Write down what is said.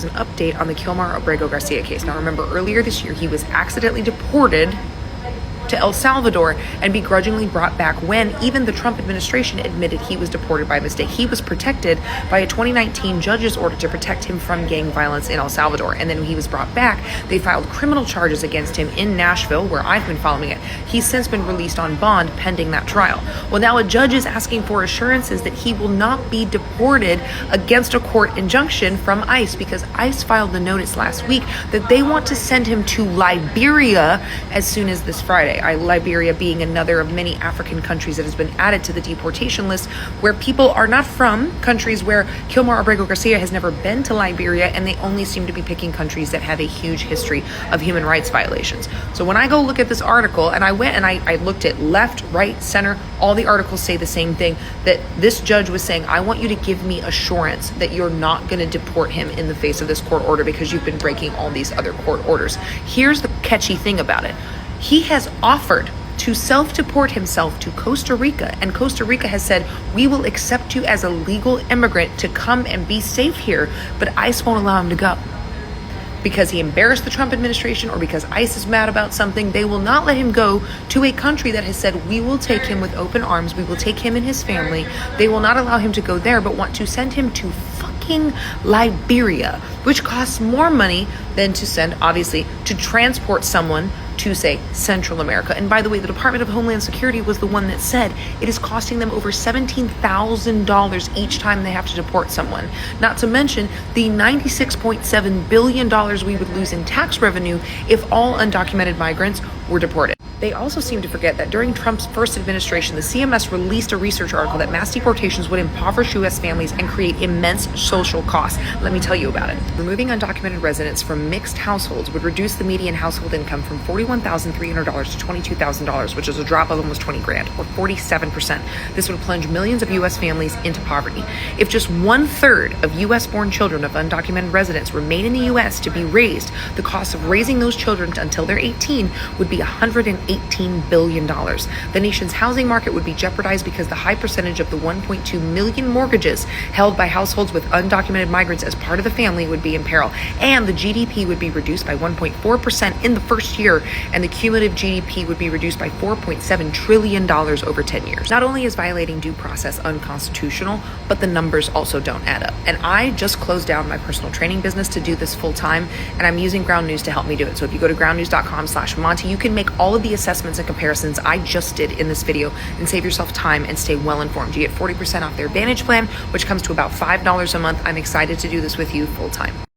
an update on the Kilmar Abrego Garcia case. Now remember, earlier this year, he was accidentally deported to El Salvador and begrudgingly brought back when even the Trump administration admitted he was deported by mistake. He was protected by a 2019 judge's order to protect him from gang violence in El Salvador. And then when he was brought back, they filed criminal charges against him in Nashville, where I've been following it. He's since been released on bond pending that trial. Well, now a judge is asking for assurances that he will not be deported against a court injunction from ICE, because ICE filed the notice last week that they want to send him to Liberia as soon as this Friday. Liberia being another of many African countries that has been added to the deportation list, where people are not from countries where Kilmar Abrego Garcia has never been to Liberia, and they only seem to be picking countries that have a huge history of human rights violations. So when I go look at this article, and I went and I looked at left, right, center, all the articles say the same thing, that this judge was saying, I want you to give me assurance that you're not going to deport him in the face of this court order because you've been breaking all these other court orders. Here's the catchy thing about it. He has offered to self-deport himself to Costa Rica, and Costa Rica has said, we will accept you as a legal immigrant to come and be safe here, but ICE won't allow him to go. Because he embarrassed the Trump administration or because ICE is mad about something, they will not let him go to a country that has said, we will take him with open arms, we will take him and his family. They will not allow him to go there, but want to send him to fucking Liberia, which costs more money than to send, obviously, to transport someone to, say, Central America. And by the way, the Department of Homeland Security was the one that said it is costing them over $17,000 each time they have to deport someone. Not to mention the $96.7 billion we would lose in tax revenue if all undocumented migrants were deported. They also seem to forget that during Trump's first administration, the CMS released a research article that mass deportations would impoverish U.S. families and create immense social costs. Let me tell you about it. Removing undocumented residents from mixed households would reduce the median household income from $41,300 to $22,000, which is a drop of almost 20 grand, or 47%. This would plunge millions of U.S. families into poverty. If just 1/3 of U.S.-born children of undocumented residents remain in the U.S. to be raised, the cost of raising those children until they're 18 would be $118 billion. The nation's housing market would be jeopardized because the high percentage of the 1.2 million mortgages held by households with undocumented migrants as part of the family would be in peril. And the GDP would be reduced by 1.4% in the first year, and the cumulative GDP would be reduced by $4.7 trillion over 10 years. Not only is violating due process unconstitutional, but the numbers also don't add up. And I just closed down my personal training business to do this full time, and I'm using Ground News to help me do it. So if you go to groundnews.com/Monty, you can make all of the assessments and comparisons I just did in this video and save yourself time and stay well informed. You get 40% off their Advantage plan, which comes to about $5 a month. I'm excited to do this with you full time.